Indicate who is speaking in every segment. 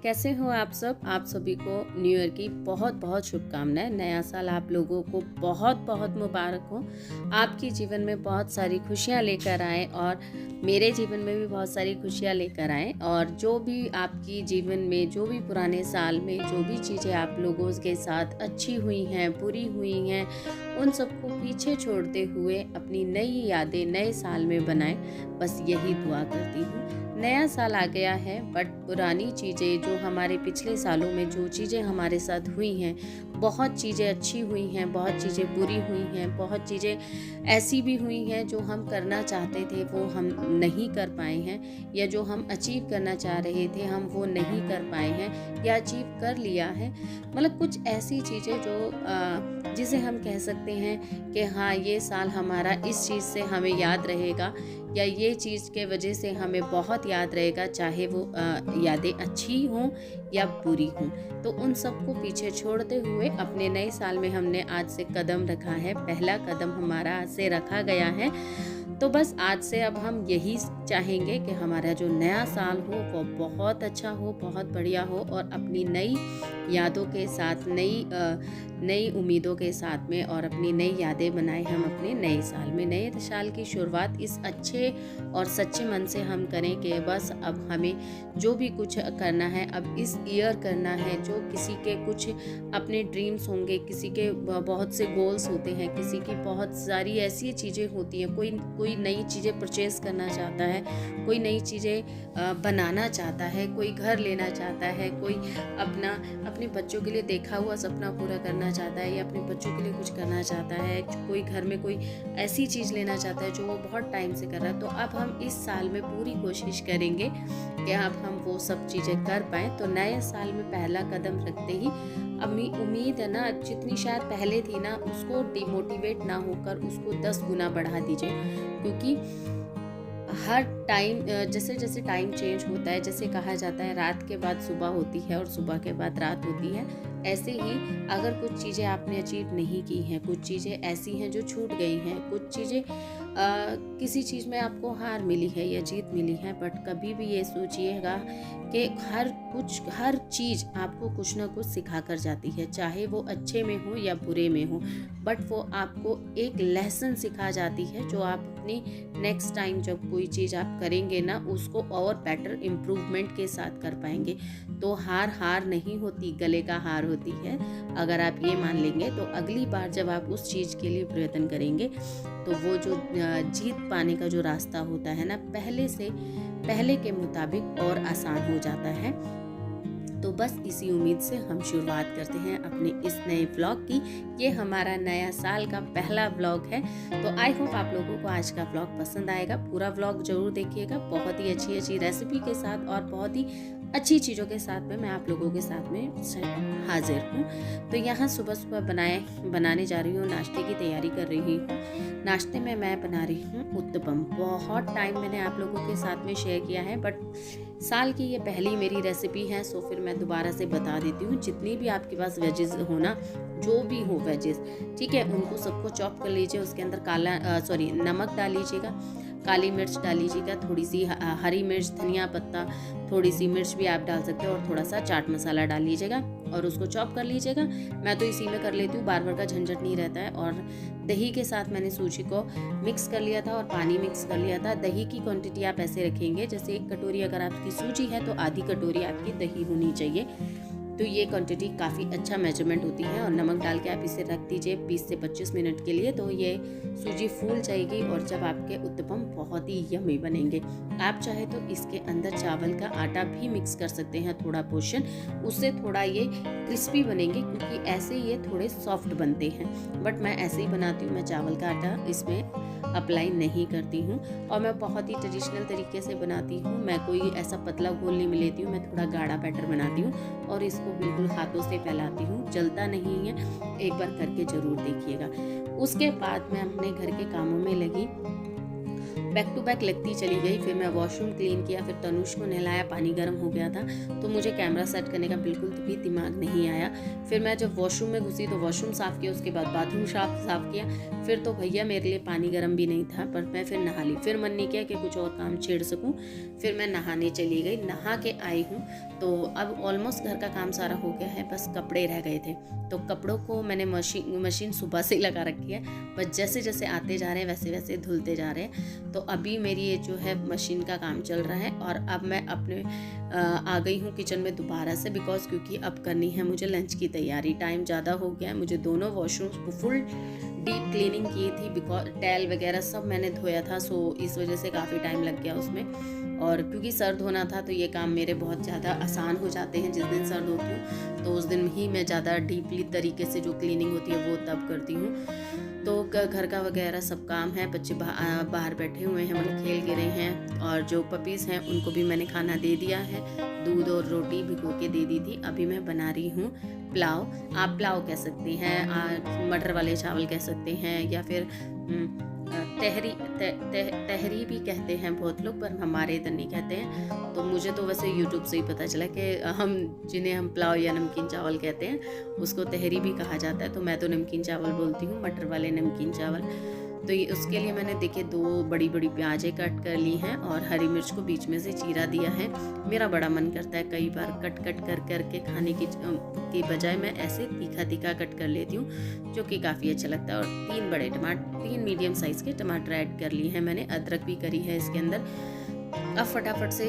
Speaker 1: कैसे हो आप सब? आप सभी को न्यू ईयर की बहुत बहुत शुभकामनाएं। नया साल आप लोगों को बहुत बहुत मुबारक हो। आपके जीवन में बहुत सारी खुशियां लेकर आए और मेरे जीवन में भी बहुत सारी खुशियां लेकर आए। और जो भी आपकी जीवन में, जो भी पुराने साल में जो भी चीज़ें आप लोगों के साथ अच्छी हुई हैं, बुरी हुई हैं, उन सबको पीछे छोड़ते हुए अपनी नई यादें नए साल में बनाएं। बस यही दुआ करती हूँ। नया साल आ गया है, बट पुरानी चीज़ें जो हमारे पिछले सालों में जो चीज़ें हमारे साथ हुई हैं, बहुत चीज़ें अच्छी हुई हैं, बहुत चीज़ें बुरी हुई हैं, बहुत चीज़ें ऐसी भी हुई हैं जो हम करना चाहते थे वो हम नहीं कर पाए हैं, या जो हम अचीव करना चाह रहे थे हम वो नहीं कर पाए हैं या अचीव कर लिया है। मतलब कुछ ऐसी चीज़ें जो जिसे हम कह सकते हैं कि हाँ, ये साल हमारा इस चीज़ से हमें याद रहेगा, या ये चीज़ के वजह से हमें बहुत याद रहेगा, चाहे वो यादें अच्छी हों या बुरी हों। तो उन सबको पीछे छोड़ते हुए अपने नए साल में हमने आज से कदम रखा है। पहला कदम हमारा आज से रखा गया है। तो बस आज से अब हम यही चाहेंगे कि हमारा जो नया साल हो वो बहुत अच्छा हो, बहुत बढ़िया हो, और अपनी नई यादों के साथ, नई उम्मीदों के साथ में, और अपनी नई यादें बनाए हम अपने नए साल में। नए साल की शुरुआत इस अच्छे और सच्चे मन से हम करें कि बस अब हमें जो भी कुछ करना है अब इस ईयर करना है। जो किसी के कुछ अपने ड्रीम्स होंगे, किसी के बहुत से गोल्स होते हैं, किसी की बहुत सारी ऐसी चीज़ें होती हैं, कोई नई चीज़ें परचेज़ करना चाहता है, कोई नई चीज़ें बनाना चाहता है, कोई घर लेना चाहता है, कोई अपने बच्चों के लिए देखा हुआ सपना पूरा करना चाहता है, या अपने बच्चों के लिए कुछ करना चाहता है, कोई घर में कोई ऐसी चीज़ लेना चाहता है जो वो बहुत टाइम से कर रहा है। तो अब हम इस साल में पूरी कोशिश करेंगे कि अब हम वो सब चीज़ें कर पाएँ। तो नए साल में पहला कदम रखते ही अपनी उम्मीद है ना, जितनी शायद पहले थी ना, उसको डिमोटिवेट ना होकर उसको 10 गुना बढ़ा दीजिए। क्योंकि हर टाइम जैसे जैसे टाइम चेंज होता है, जैसे कहा जाता है रात के बाद सुबह होती है और सुबह के बाद रात होती है, ऐसे ही अगर कुछ चीज़ें आपने अचीव नहीं की हैं, कुछ चीज़ें ऐसी हैं जो छूट गई हैं, कुछ चीज़ें किसी चीज़ में आपको हार मिली है या जीत मिली है, बट कभी भी ये सोचिएगा कि हर चीज़ आपको कुछ ना कुछ सिखा कर जाती है, चाहे वो अच्छे में हो या बुरे में हो, बट वो आपको एक लेसन सिखा जाती है जो आप अपनी नेक्स्ट टाइम जब कोई चीज़ आप करेंगे ना, उसको और बेटर इम्प्रूवमेंट के साथ कर पाएंगे। तो हार नहीं होती, गले का हार होती है। अगर आप ये मान लेंगे तो अगली बार जब आप उस चीज़ के लिए प्रयत्न करेंगे तो वो जो जीत पाने का जो रास्ता होता है ना, पहले के मुताबिक और आसान हो जाता है। तो बस इसी उम्मीद से हम शुरुआत करते हैं अपने इस नए व्लॉग की। ये हमारा नया साल का पहला व्लॉग है। तो आई होप आप लोगों को आज का व्लॉग पसंद आएगा। पूरा व्लॉग जरूर देखिएगा। बहुत ही अच्छी रेसिपी के साथ और बहुत ही अच्छी चीज़ों के साथ में मैं आप लोगों के साथ में हाजिर हूँ। तो यहाँ सुबह बनाने जा रही हूँ, नाश्ते की तैयारी कर रही हूँ। नाश्ते में मैं बना रही हूँ उत्तपम। बहुत टाइम मैंने आप लोगों के साथ में शेयर किया है, बट साल की ये पहली मेरी रेसिपी है, सो फिर मैं दोबारा से बता देती हूँ। जितनी भी आपके पास वेजेस हो ना, जो भी हो वेजेस, ठीक है, उनको सबको चॉप कर लीजिए। उसके अंदर नमक डाल लीजिएगा, काली मिर्च डाल लीजिएगा, थोड़ी सी हरी मिर्च, धनिया पत्ता, थोड़ी सी मिर्च भी आप डाल सकते हो, और थोड़ा सा चाट मसाला डाल लीजिएगा और उसको चॉप कर लीजिएगा। मैं तो इसी में कर लेती हूँ, बार बार का झंझट नहीं रहता है। और दही के साथ मैंने सूजी को मिक्स कर लिया था और पानी मिक्स कर लिया था। दही की क्वांटिटी आप ऐसे रखेंगे, जैसे 1 कटोरी अगर आपकी सूजी है तो आधी कटोरी आपकी दही होनी चाहिए। तो ये क्वांटिटी काफ़ी अच्छा मेजरमेंट होती है। और नमक डाल के आप इसे रख दीजिए 20 से 25 मिनट के लिए, तो ये सूजी फूल जाएगी और जब आपके उत्तपम बहुत ही यम्मी बनेंगे। आप चाहे तो इसके अंदर चावल का आटा भी मिक्स कर सकते हैं, थोड़ा पोर्शन, उससे थोड़ा ये क्रिस्पी बनेंगे, क्योंकि ऐसे ये थोड़े सॉफ्ट बनते हैं। बट मैं ऐसे ही बनाती हूँ, मैं चावल का आटा इसमें अप्लाई नहीं करती हूँ, और मैं बहुत ही ट्रेडिशनल तरीके से बनाती हूँ। मैं कोई ऐसा पतला घोल नहीं मिलाती हूँ, मैं थोड़ा गाढ़ा बैटर बनाती हूँ और इसको बिल्कुल हाथों से फैलाती हूँ, जलता नहीं है। एक बार करके ज़रूर देखिएगा। उसके बाद मैं अपने घर के कामों में लगी। बैक टू बैक लगती चली गई। फिर मैं वॉशरूम क्लीन किया, फिर तनुष को नहलाया, पानी गर्म हो गया था तो मुझे कैमरा सेट करने का बिल्कुल भी दिमाग नहीं आया। फिर मैं जब वॉशरूम में घुसी तो वॉशरूम साफ़ किया, उसके बाद बाथरूम साफ़ किया। फिर तो भैया मेरे लिए पानी गर्म भी नहीं था, पर मैं फिर नहा ली। फिर मन नहीं किया कि कुछ और काम छेड़ सकूं। फिर मैं नहाने चली गई। नहा के आई हूँ तो अब ऑलमोस्ट घर का काम सारा हो गया है, बस कपड़े रह गए थे। तो कपड़ों को मैंने मशीन सुबह से ही लगा रखी है, बस जैसे जैसे आते जा रहे हैं वैसे वैसे धुलते जा रहे हैं। तो अभी मेरी ये जो है मशीन का काम चल रहा है और अब मैं अपने आ गई हूँ किचन में दोबारा से, बिकॉज क्योंकि अब करनी है मुझे लंच की तैयारी। टाइम ज़्यादा हो गया है, मुझे दोनों वॉशरूम्स को फुल डीप क्लीनिंग की थी, बिकॉज टाइल वगैरह सब मैंने धोया था, सो इस वजह से काफ़ी टाइम लग गया उसमें। और क्योंकि सर्द होना था तो ये काम मेरे बहुत ज़्यादा आसान हो जाते हैं। जिस दिन सर्द होती हूँ तो उस दिन ही मैं ज़्यादा डीपली तरीके से जो क्लीनिंग होती है वो तब करती हूँ। तो घर का वगैरह सब काम है। बच्चे बाहर बैठे हुए हैं, मतलब खेल के रहे हैं। और जो पपीज़ हैं उनको भी मैंने खाना दे दिया है, दूध और रोटी भिगो के दे दी थी। अभी मैं बना रही हूँ पुलाव। आप पुलाव कह सकते हैं, मटर वाले चावल कह सकते हैं, या फिर तहरी भी कहते हैं बहुत लोग, पर हमारे इधर नहीं कहते हैं। तो मुझे तो वैसे यूट्यूब से ही पता चला कि जिन्हें हम पुलाव या नमकीन चावल कहते हैं उसको तहरी भी कहा जाता है। तो मैं तो नमकीन चावल बोलती हूँ, मटर वाले नमकीन चावल। तो ये उसके लिए मैंने देखिए 2 बड़ी बड़ी प्याजें कट कर ली हैं और हरी मिर्च को बीच में से चीरा दिया है। मेरा बड़ा मन करता है कई बार कट करके खाने की बजाय मैं ऐसे तीखा कट कर लेती हूँ, जो कि काफ़ी अच्छा लगता है। और 3 मीडियम साइज़ के टमाटर ऐड कर लिए हैं मैंने, अदरक भी करी है इसके अंदर। अब फटाफट से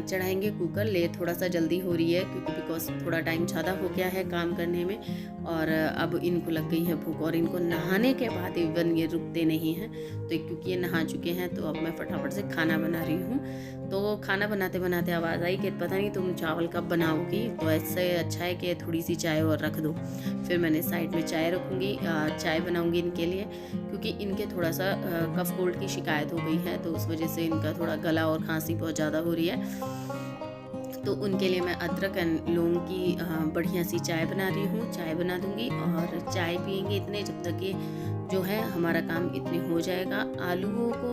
Speaker 1: चढ़ाएंगे कुकर। ले थोड़ा सा जल्दी हो रही है क्योंकि बिकॉज थोड़ा टाइम ज़्यादा हो गया है काम करने में, और अब इनको लग गई है भूख। और इनको नहाने के बाद इवन ये रुकते नहीं हैं, तो क्योंकि ये नहा चुके हैं तो अब मैं फटाफट से खाना बना रही हूँ। तो खाना बनाते बनाते आवाज़ आई कि पता नहीं तुम चावल कब बनाओगी, तो ऐसे अच्छा है कि थोड़ी सी चाय और रख दो। फिर मैंने साइड में चाय रखूँगी, चाय बनाऊँगी इनके लिए, क्योंकि इनके थोड़ा सा कफ कोल्ड की शिकायत हो गई है, तो उस वजह से इनका थोड़ा गला और खांसी बहुत ज़्यादा हो रही है। तो उनके लिए मैं अदरक एंड लौंग की बढ़िया सी चाय बना रही हूँ। चाय बना दूँगी और चाय पियेंगे इतने जब तक ये जो है हमारा काम इतने हो जाएगा। आलूओं को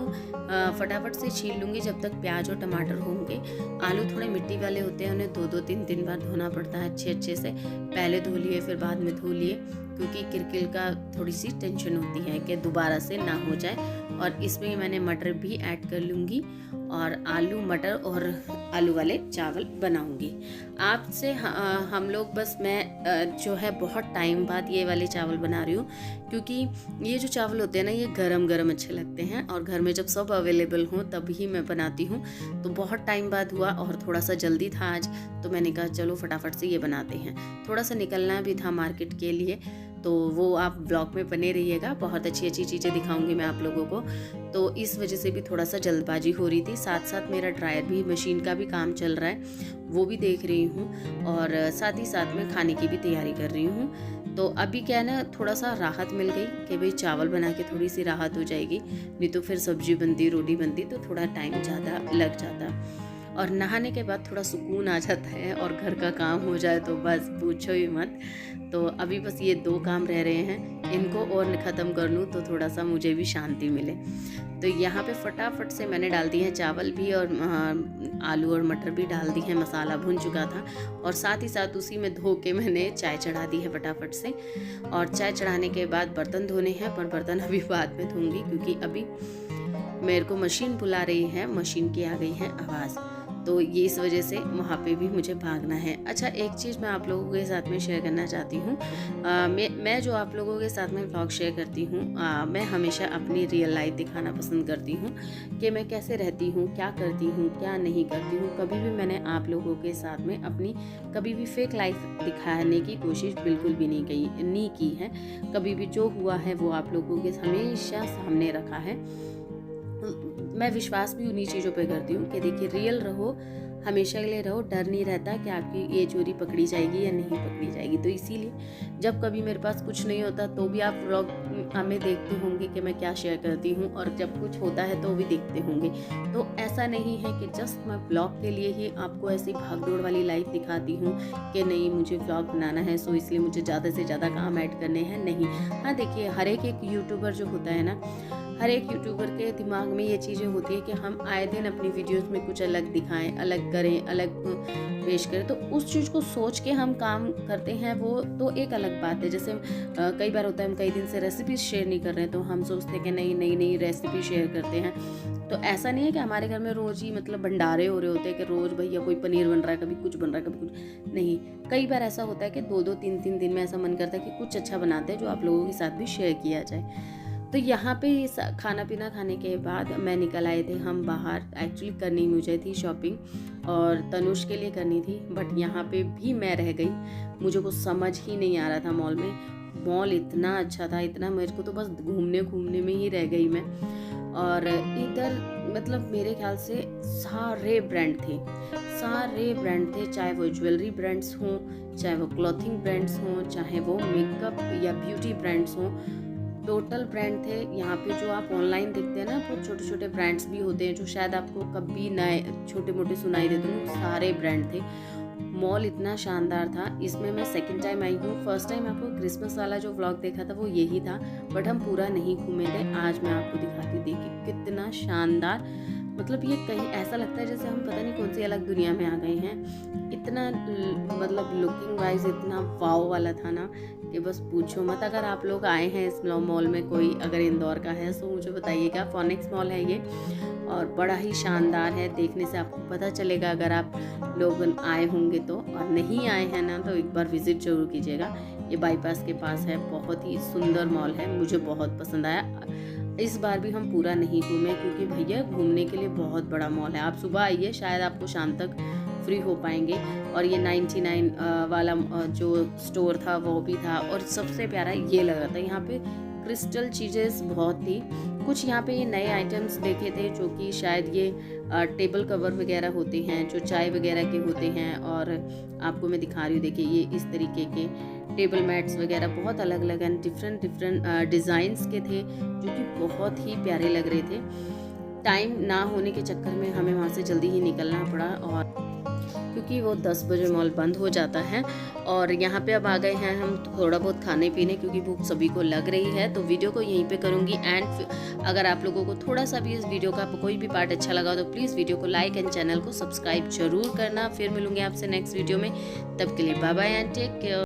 Speaker 1: फटाफट से छील लूँगी जब तक प्याज और टमाटर होंगे। आलू थोड़े मिट्टी वाले होते हैं, उन्हें 2-2 3-3 बार धोना पड़ता है अच्छे से। पहले धो लिए फिर बाद में धो लिए, क्योंकि किरकिल का थोड़ी सी टेंशन होती है कि दोबारा से ना हो जाए। और इसमें मैंने मटर भी ऐड कर लूँगी और आलू मटर और आलू वाले चावल बनाऊँगी। आपसे हम लोग बस मैं जो है बहुत टाइम बाद ये वाले चावल बना रही हूँ, क्योंकि ये जो चावल होते हैं ना ये गरम गरम अच्छे लगते हैं, और घर में जब सब अवेलेबल हों तभी मैं बनाती हूँ। तो बहुत टाइम बाद हुआ और थोड़ा सा जल्दी था आज, तो मैंने कहा चलो फटाफट से ये बनाते हैं। थोड़ा सा निकलना भी था मार्केट के लिए, तो वो आप ब्लॉग में बने रहिएगा, बहुत अच्छी अच्छी चीज़ें दिखाऊंगी मैं आप लोगों को। तो इस वजह से भी थोड़ा सा जल्दबाजी हो रही थी। साथ साथ मेरा ड्रायर भी, मशीन का भी काम चल रहा है, वो भी देख रही हूँ, और साथ ही साथ में खाने की भी तैयारी कर रही हूँ। तो अभी क्या है ना, थोड़ा सा राहत मिल गई कि भाई चावल बना के थोड़ी सी राहत हो जाएगी, नहीं तो फिर सब्जी बनती, रोटी बनती तो थोड़ा टाइम ज़्यादा लग जाता। और नहाने के बाद थोड़ा सुकून आ जाता है, और घर का काम हो जाए तो बस पूछो ही मत। तो अभी बस ये 2 काम रह रहे हैं, इनको और ख़त्म कर लूँ तो थोड़ा सा मुझे भी शांति मिले। तो यहाँ पे फटाफट से मैंने डाल दी है चावल भी, और आलू और मटर भी डाल दी है, मसाला भुन चुका था। और साथ ही साथ उसी में धो के मैंने चाय चढ़ा दी है फटाफट से। और चाय चढ़ाने के बाद बर्तन धोने हैं, पर बर्तन अभी बाद में धोऊंगी, क्योंकि अभी मेरे को मशीन बुला रही है, मशीन की आ गई है आवाज़, तो ये इस वजह से वहाँ पे भी मुझे भागना है। अच्छा, एक चीज़ मैं आप लोगों के साथ में शेयर करना चाहती हूँ। मैं जो आप लोगों के साथ में व्लॉग शेयर करती हूँ, मैं हमेशा अपनी रियल लाइफ दिखाना पसंद करती हूँ कि मैं कैसे रहती हूँ, क्या करती हूँ, क्या नहीं करती हूँ। कभी भी मैंने आप लोगों के साथ में अपनी कभी भी फेक लाइफ दिखाने की कोशिश बिल्कुल भी नहीं की है। कभी भी जो हुआ है वो आप लोगों के हमेशा सामने रखा है। मैं विश्वास भी उन्हीं चीज़ों पे करती हूँ कि देखिए रियल रहो, हमेशा के लिए रहो, डर नहीं रहता कि आपकी ये चोरी पकड़ी जाएगी या नहीं पकड़ी जाएगी। तो इसीलिए जब कभी मेरे पास कुछ नहीं होता तो भी आप व्लॉग हमें देखते होंगे कि मैं क्या शेयर करती हूँ, और जब कुछ होता है तो भी देखते होंगे। तो ऐसा नहीं है कि जस्ट मैं व्लॉग के लिए ही आपको ऐसी भागदौड़ वाली लाइफ दिखाती हूँ कि नहीं मुझे व्लॉग बनाना है सो इसलिए मुझे ज़्यादा से ज़्यादा काम ऐड करने हैं, नहीं। हाँ देखिए, हर एक यूट्यूबर जो होता है ना, हर एक यूट्यूबर के दिमाग में ये चीज़ें होती है कि हम आए दिन अपनी वीडियोस में कुछ अलग दिखाएं, अलग करें, अलग पेश करें। तो उस चीज़ को सोच के हम काम करते हैं, वो तो एक अलग बात है। जैसे कई बार होता है हम कई दिन से रेसिपीज शेयर नहीं कर रहे हैं, तो हम सोचते हैं कि नई नई नई रेसिपी शेयर करते हैं। तो ऐसा नहीं है कि हमारे घर में रोज़ ही मतलब भंडारे हो रहे होते हैं कि रोज़ भैया कोई पनीर बन रहा है, कभी कुछ बन रहा है, कभी कुछ नहीं। कई बार ऐसा होता है कि 2-2 3-3 दिन में ऐसा मन करता है कि कुछ अच्छा बनाते हैं जो आप लोगों के साथ भी शेयर किया जाए। तो यहाँ पे खाना पीना खाने के बाद मैं निकल आए थे हम बाहर। एक्चुअली करनी मुझे थी शॉपिंग और तनुष के लिए करनी थी, बट यहाँ पे भी मैं रह गई। मुझे कुछ समझ ही नहीं आ रहा था मॉल में। मॉल इतना अच्छा था, इतना, मेरे को तो बस घूमने घूमने में ही रह गई मैं। और इधर मतलब मेरे ख्याल से सारे ब्रांड थे, चाहे वो ज्वेलरी ब्रांड्स हों, चाहे वो क्लॉथिंग ब्रांड्स हों, चाहे वो मेकअप या ब्यूटी ब्रांड्स हों, टोटल ब्रांड थे। यहाँ पे जो आप ऑनलाइन देखते हैं ना, वो छोटे छोटे ब्रांड्स भी होते हैं जो शायद आपको कभी नए छोटे मोटे सुनाई देते हैं, सारे ब्रांड थे। मॉल इतना शानदार था। इसमें मैं सेकंड टाइम आई हूँ। फर्स्ट टाइम आपको क्रिसमस वाला जो व्लॉग देखा था वो यही था, बट हम पूरा नहीं घूमे थे। आज मैं आपको दिखाती, देखिए कितना शानदार, मतलब ये कहीं ऐसा लगता है जैसे हम पता नहीं कौन सी अलग दुनिया में आ गए हैं। इतना मतलब लुकिंग वाइज इतना वाव वाला था ना कि बस पूछो मत। अगर आप लोग आए हैं इस मॉल में, कोई अगर इंदौर का है तो मुझे बताइएगा। फोनिक्स मॉल है ये और बड़ा ही शानदार है। देखने से आपको पता चलेगा अगर आप लोग आए होंगे तो, और नहीं आए हैं ना तो एक बार विजिट जरूर कीजिएगा। ये बाईपास के पास है, बहुत ही सुंदर मॉल है, मुझे बहुत पसंद आया। इस बार भी हम पूरा नहीं घूमे क्योंकि भैया घूमने के लिए बहुत बड़ा मॉल है। आप सुबह आइए, शायद आपको शाम तक फ्री हो पाएंगे। और ये 99 वाला जो स्टोर था वो भी था, और सबसे प्यारा ये लग रहा था। यहाँ पे क्रिस्टल चीज़ें बहुत थी। कुछ यहाँ पे ये नए आइटम्स देखे थे जो कि शायद ये टेबल कवर वगैरह होते हैं जो चाय वगैरह के होते हैं। और आपको मैं दिखा रही हूँ, देखिए ये इस तरीके के टेबल मैट्स वगैरह बहुत अलग अलग एंड डिफरेंट डिज़ाइंस के थे जो कि बहुत ही प्यारे लग रहे थे। टाइम ना होने के चक्कर में हमें वहाँ से जल्दी ही निकलना पड़ा, और क्योंकि वो 10 बजे मॉल बंद हो जाता है। और यहाँ पे अब आ गए हैं हम थोड़ा बहुत खाने पीने, क्योंकि भूख सभी को लग रही है। तो वीडियो को यहीं पे करूँगी एंड अगर आप लोगों को थोड़ा सा भी इस वीडियो का कोई भी पार्ट अच्छा लगा तो प्लीज़ वीडियो को लाइक एंड चैनल को सब्सक्राइब जरूर करना। फिर मिलूंगी आपसे नेक्स्ट वीडियो में, तब के लिए bye bye and take care.